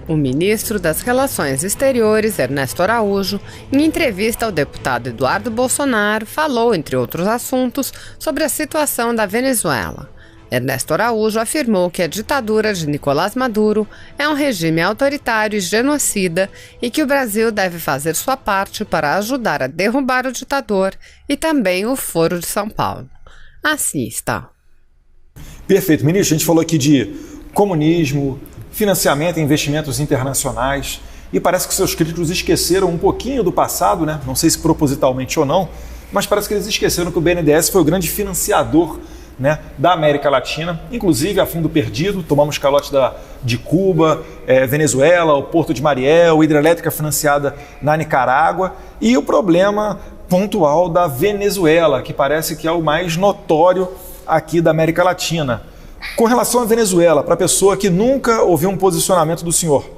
O ministro das Relações Exteriores, Ernesto Araújo, em entrevista ao deputado Eduardo Bolsonaro, falou, entre outros assuntos, sobre a situação da Venezuela. Ernesto Araújo afirmou que a ditadura de Nicolás Maduro é um regime autoritário e genocida e que o Brasil deve fazer sua parte para ajudar a derrubar o ditador e também o Foro de São Paulo. Assista. Perfeito. Ministro, a gente falou aqui de comunismo, financiamento e investimentos internacionais, e parece que seus críticos esqueceram um pouquinho do passado, né? Não sei se propositalmente ou não, mas parece que eles esqueceram que o BNDES foi o grande financiador, né, da América Latina, inclusive a fundo perdido. Tomamos calote de Cuba, Venezuela, o Porto de Mariel, hidrelétrica financiada na Nicarágua, e o problema pontual da Venezuela, que parece que é o mais notório aqui da América Latina. Com relação à Venezuela, para a pessoa que nunca ouviu um posicionamento do senhor,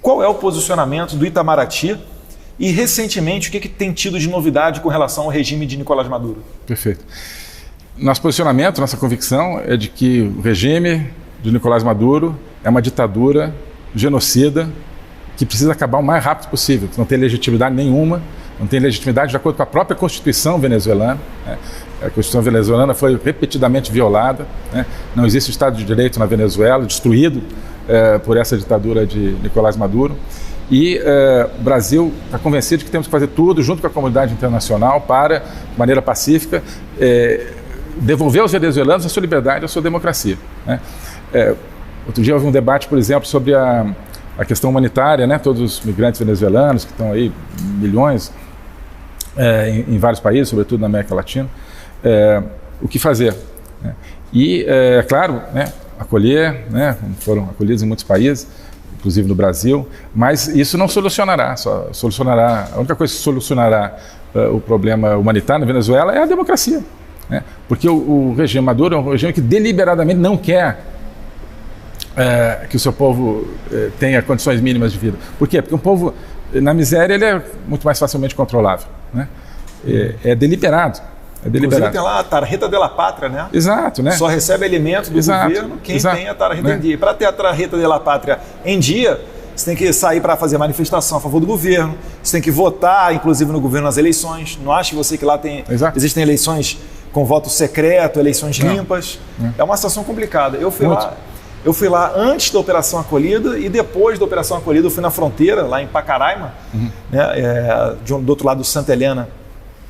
qual é o posicionamento do Itamaraty e, recentemente, o que tem tido de novidade com relação ao regime de Nicolás Maduro? Perfeito. Nosso posicionamento, nossa convicção é de que o regime de Nicolás Maduro é uma ditadura genocida que precisa acabar o mais rápido possível, que não tem legitimidade nenhuma, não tem legitimidade de acordo com a própria Constituição venezuelana. A Constituição venezuelana foi repetidamente violada, né? Não existe Estado de Direito na Venezuela, destruído por essa ditadura de Nicolás Maduro. E o Brasil está convencido de que temos que fazer tudo junto com a comunidade internacional para, de maneira pacífica, devolver aos venezuelanos a sua liberdade e a sua democracia, né? Outro dia houve um debate, por exemplo, sobre a questão humanitária, né? Todos os migrantes venezuelanos, que estão aí, milhões, em vários países, sobretudo na América Latina, o que fazer, né? E, é claro, né, acolher, né, foram acolhidos em muitos países, inclusive no Brasil, mas isso não solucionará, a única coisa que solucionará o problema humanitário na Venezuela é a democracia, né? Porque o regime Maduro é um regime que deliberadamente não quer que o seu povo tenha condições mínimas de vida. Por quê? Porque um povo na miséria ele é muito mais facilmente controlável, né? É deliberado. Inclusive tem lá a tarjeta de la pátria, né? Exato, né? Só recebe alimentos do governo quem tem a tarjeta em dia. Para ter a tarjeta de la pátria em dia, você tem que sair para fazer manifestação a favor do governo, você tem que votar, inclusive, no governo nas eleições. Não ache você que lá existem eleições com voto secreto, eleições limpas. É uma situação complicada. Eu fui lá antes da Operação Acolhida e depois da Operação Acolhida eu fui na fronteira, lá em Pacaraima, né, do outro lado do Santa Helena,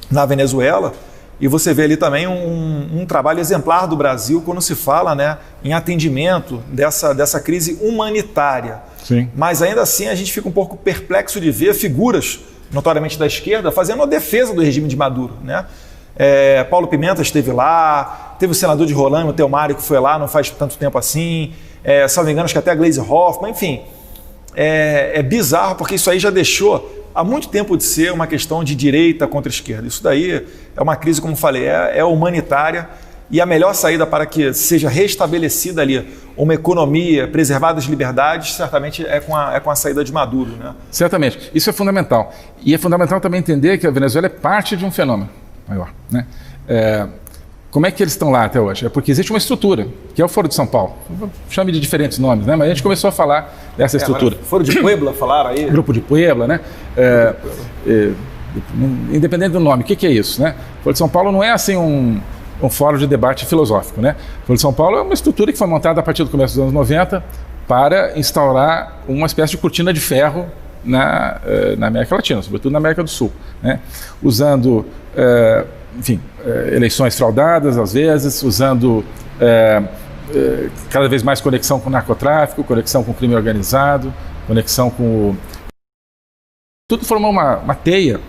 na Venezuela, e você vê ali também um trabalho exemplar do Brasil quando se fala, né, em atendimento dessa crise humanitária. Sim. Mas ainda assim a gente fica um pouco perplexo de ver figuras, notoriamente da esquerda, fazendo a defesa do regime de Maduro, né? Paulo Pimenta esteve lá, teve o senador de Roraima, o Telmário, que foi lá não faz tanto tempo assim, se não me engano, acho que até a Gleisi Hoffmann, enfim. É bizarro, porque isso aí já deixou há muito tempo de ser uma questão de direita contra esquerda. Isso daí é uma crise, como falei, é humanitária, e a melhor saída para que seja restabelecida ali uma economia, preservadas as liberdades, certamente é com a saída de Maduro, né? Certamente. Isso é fundamental. E é fundamental também entender que a Venezuela é parte de um fenômeno maior, né? Como é que eles estão lá até hoje? É porque existe uma estrutura, que é o Foro de São Paulo. Chame de diferentes nomes, né? Mas a gente começou a falar dessa estrutura. Foro de Puebla, falaram aí? Grupo de Puebla, né? Independente do nome, o que é isso, né? O Foro de São Paulo não é assim um fórum de debate filosófico, né? O Foro de São Paulo é uma estrutura que foi montada a partir do começo dos anos 90 para instaurar uma espécie de cortina de ferro na América Latina, sobretudo na América do Sul, né? Usando, eleições fraudadas às vezes, usando cada vez mais conexão com o narcotráfico, conexão com o crime organizado, conexão com tudo formou uma teia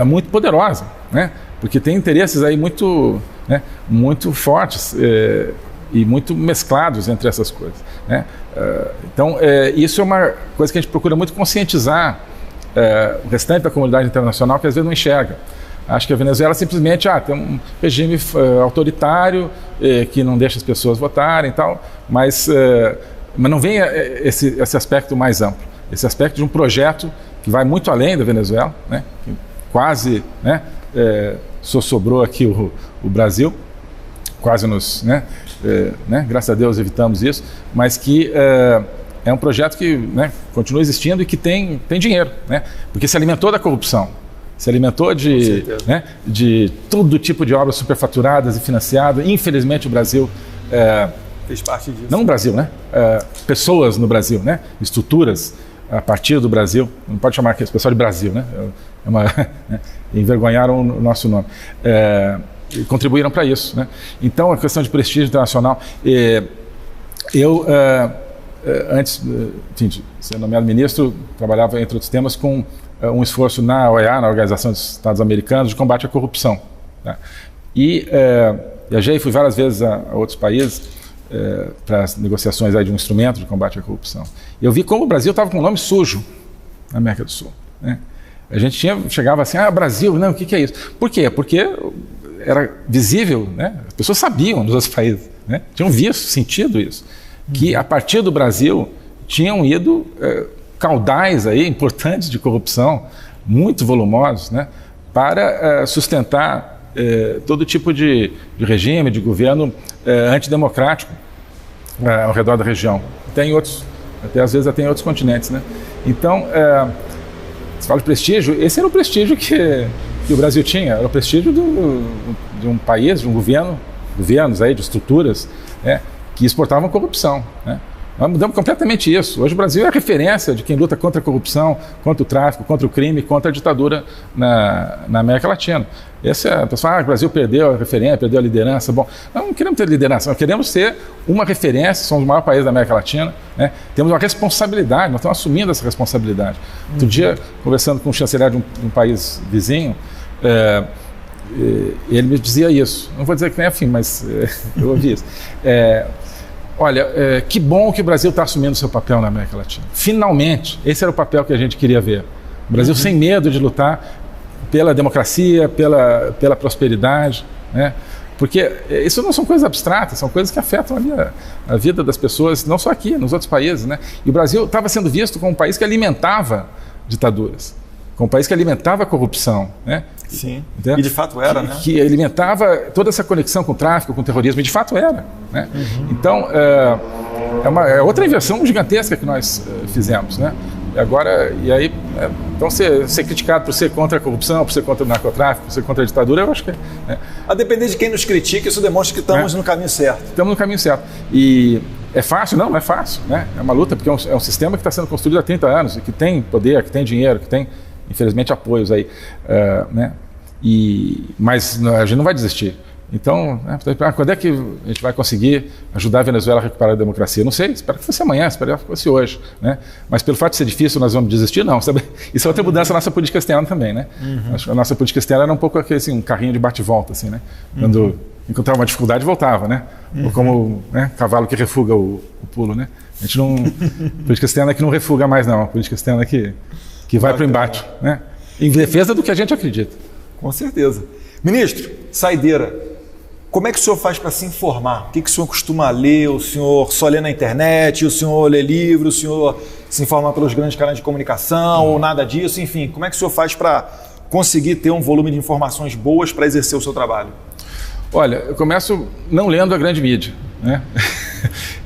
muito poderosa, né? Porque tem interesses aí muito fortes e muito mesclados entre essas coisas, né? Então, isso é uma coisa que a gente procura muito conscientizar o restante da comunidade internacional, que às vezes não enxerga. Acho que a Venezuela simplesmente tem um regime autoritário que não deixa as pessoas votarem e tal, mas não vem esse aspecto mais amplo, esse aspecto de um projeto que vai muito além da Venezuela, né? Que quase, né, só sobrou aqui o Brasil, quase nos, graças a Deus evitamos isso, mas que é um projeto que, né, continua existindo e que tem dinheiro, né? Porque se alimentou da corrupção, se alimentou de todo tipo de obras superfaturadas e financiadas. Infelizmente o Brasil fez parte disso. Não o Brasil, né? Pessoas no Brasil, né? Estruturas a partir do Brasil, não pode chamar esse pessoal de Brasil, né? Né? Envergonharam o nosso nome. E contribuíram para isso, né? Então, a questão de prestígio internacional. Eu, antes de ser nomeado ministro, trabalhava, entre outros temas, com um esforço na OEA, na Organização dos Estados Americanos, de combate à corrupção. Tá? E viajei e fui várias vezes a outros países para as negociações aí de um instrumento de combate à corrupção. E eu vi como o Brasil estava com um nome sujo na América do Sul, né? A gente chegava assim, Brasil, não, o que é isso? Por quê? Porque era visível, né? As pessoas sabiam nos outros países, né? Tinham visto, sentido isso, que a partir do Brasil tinham ido caudais aí importantes de corrupção, muito volumosos, né? Para sustentar todo tipo de regime, de governo antidemocrático ao redor da região. Tem outros, até às vezes até em outros continentes, né? Então, se fala de prestígio, esse era o prestígio que o Brasil tinha, era o prestígio de um país, de um governos aí, de estruturas, né, que exportavam corrupção, né? Nós mudamos completamente isso. Hoje o Brasil é a referência de quem luta contra a corrupção, contra o tráfico, contra o crime, contra a ditadura na América Latina. A pessoa, o Brasil perdeu a referência, perdeu a liderança. Bom, nós não queremos ter liderança, nós queremos ser uma referência, somos o maior país da América Latina, né? Temos uma responsabilidade, nós estamos assumindo essa responsabilidade. Outro dia, conversando com o chanceler de um país vizinho, ele me dizia isso. Não vou dizer que nem afim, mas eu ouvi isso. Olha, que bom que o Brasil está assumindo seu papel na América Latina. Finalmente, esse era o papel que a gente queria ver. O Brasil sem medo de lutar pela democracia, pela prosperidade, né? Porque isso não são coisas abstratas, são coisas que afetam a vida das pessoas, não só aqui, nos outros países, né? E o Brasil estava sendo visto como um país que alimentava ditaduras, como um país que alimentava a corrupção, né? Sim, entendeu? E de fato era, né? Que alimentava toda essa conexão com o tráfico, com o terrorismo, e de fato era, né? Então, é outra inversão gigantesca que nós fizemos, né? Então ser criticado por ser contra a corrupção, por ser contra o narcotráfico, por ser contra a ditadura, eu acho que A depender de quem nos critica, isso demonstra que estamos no caminho certo. Estamos no caminho certo. E é fácil? Não é fácil, né? É uma luta, porque é um sistema que está sendo construído há 30 anos, e que tem poder, que tem dinheiro, que tem, infelizmente, apoios aí, né? Mas a gente não vai desistir. Então, quando é que a gente vai conseguir ajudar a Venezuela a recuperar a democracia? Não sei, espero que fosse amanhã, espero que fosse hoje, né? Mas pelo fato de ser difícil, nós vamos desistir? Não, sabe? Isso é outra mudança na nossa política externa também, né? A nossa política externa era um pouco assim, um carrinho de bate-volta, assim, né? Quando encontrava uma dificuldade, voltava, né? Ou como, né, cavalo que refuga o pulo, né? A gente não... política externa que não refuga mais, não. A política externa que vai para o embate, né? Em defesa do que a gente acredita. Com certeza. Ministro, saideira. Como é que o senhor faz para se informar? O que o senhor costuma ler? O senhor só lê na internet? O senhor lê livros? O senhor se informa pelos grandes canais de comunicação? Ou nada disso? Enfim, como é que o senhor faz para conseguir ter um volume de informações boas para exercer o seu trabalho? Olha, eu começo não lendo a grande mídia, né?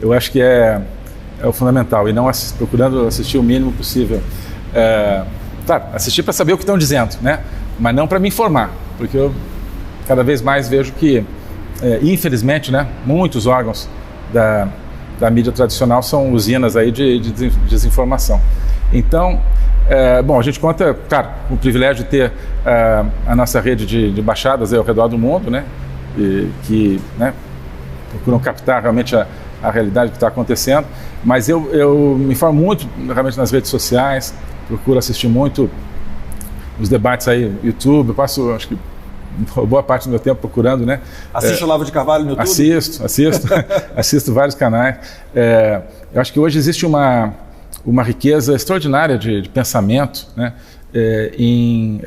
Eu acho que é o fundamental, e não procurando assistir o mínimo possível. Claro, assistir para saber o que estão dizendo, né? Mas não para me informar, porque eu cada vez mais vejo que, infelizmente, né, muitos órgãos da mídia tradicional são usinas aí de desinformação. Então, bom, a gente conta, claro, com o privilégio de ter a nossa rede de embaixadas aí ao redor do mundo, né, que né, procuram captar realmente a realidade que está acontecendo, mas eu me informo muito realmente nas redes sociais, procuro assistir muito os debates aí no YouTube, eu passo, acho que, boa parte do meu tempo procurando, né? Assiste o Olavo de Carvalho no YouTube? Assisto vários canais. Eu acho que hoje existe uma riqueza extraordinária de pensamento, né? Em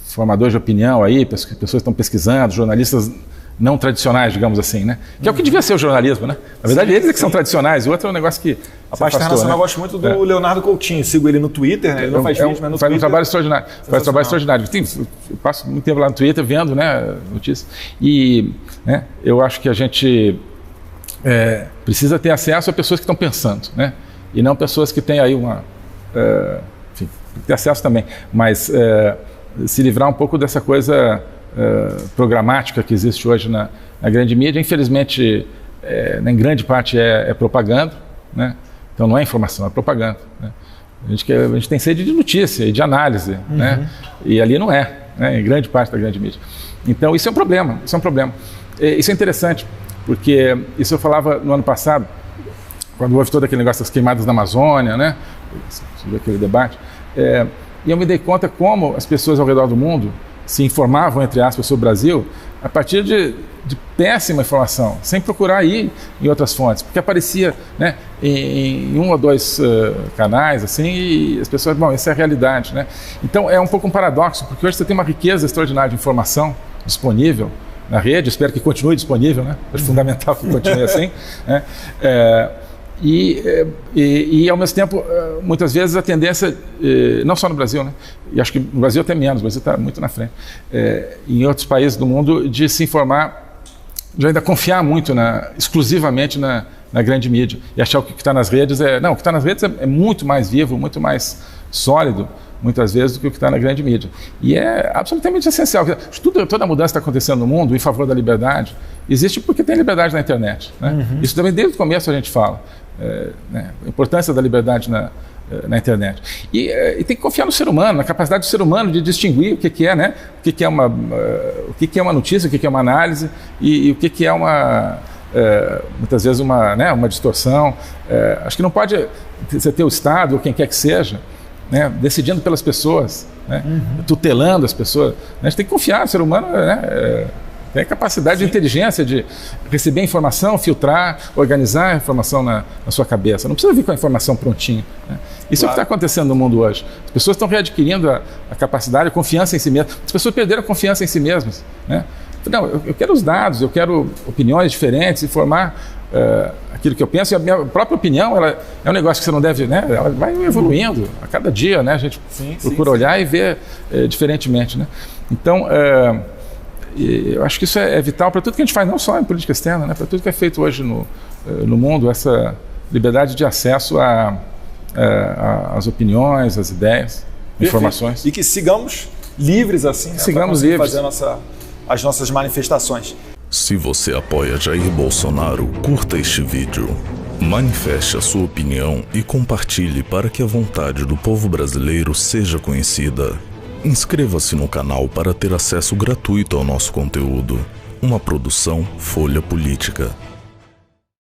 formadores de opinião aí, pessoas que estão pesquisando, jornalistas não tradicionais, digamos assim, né? Que é o que devia ser o jornalismo, né? Na verdade, eles é que são tradicionais, o outro é um negócio que a parte internacional, né? Eu gosto muito do Leonardo Coutinho, sigo ele no Twitter, né? Ele não faz vídeo, mas no Twitter... Faz um trabalho extraordinário, eu passo muito tempo lá no Twitter vendo, né, notícias, e né, eu acho que a gente precisa ter acesso a pessoas que estão pensando, né? e não pessoas que têm aí uma... enfim, ter acesso também, mas se livrar um pouco dessa coisa programática que existe hoje na grande mídia. Infelizmente, em grande parte é propaganda, né? Então não é informação, é propaganda, né? A gente tem sede de notícia e de análise, né? E ali não é, né? Em grande parte da grande mídia. Então isso é um problema, isso é interessante, porque isso eu falava no ano passado, quando houve todo aquele negócio das queimadas da Amazônia, né? Sobre aquele debate, e eu me dei conta como as pessoas ao redor do mundo se informavam, entre aspas, sobre o Brasil a partir de péssima informação, sem procurar ir em outras fontes, porque aparecia, né, em um ou dois canais, assim, e as pessoas, bom, essa é a realidade, né? Então é um pouco um paradoxo, porque hoje você tem uma riqueza extraordinária de informação disponível na rede, espero que continue disponível, né? É fundamental que continue assim, né? E ao mesmo tempo, muitas vezes a tendência, não só no Brasil, né? E acho que no Brasil até menos, o Brasil está muito na frente, em outros países do mundo, de se informar, de ainda confiar muito exclusivamente na grande mídia e achar que o que está nas redes o que está nas redes é muito mais vivo, muito mais sólido, muitas vezes, do que o que está na grande mídia. E é absolutamente essencial. Toda a mudança que está acontecendo no mundo em favor da liberdade existe porque tem liberdade na internet, né? Isso também desde o começo a gente fala, né? A importância da liberdade na internet. E tem que confiar no ser humano, na capacidade do ser humano de distinguir o que é, né? O que é uma notícia, o que é uma análise e o que é muitas vezes uma distorção. Acho que não pode você ter o Estado ou quem quer que seja, né, decidindo pelas pessoas, né, tutelando as pessoas. A gente tem que confiar no ser humano, né, tem a capacidade de inteligência de receber informação, filtrar, organizar a informação na sua cabeça. Não precisa vir com a informação prontinha, né? Isso é o que está acontecendo no mundo hoje. As pessoas estão readquirindo a capacidade, a confiança em si mesmas. As pessoas perderam a confiança em si mesmas, né? Não, eu quero os dados, eu quero opiniões diferentes, informar aquilo que eu penso. E a minha própria opinião, ela é um negócio que você não deve, né? Ela vai evoluindo a cada dia, né? A gente procura olhar e ver diferentemente, né? Então, eu acho que isso é vital para tudo que a gente faz, não só em política externa, né? Para tudo que é feito hoje no mundo, essa liberdade de acesso às opiniões, às ideias, informações. E que sigamos livres assim, sigamos livres, fazer as nossas manifestações. Se você apoia Jair Bolsonaro, curta este vídeo, manifeste a sua opinião e compartilhe para que a vontade do povo brasileiro seja conhecida. Inscreva-se no canal para ter acesso gratuito ao nosso conteúdo. Uma produção Folha Política.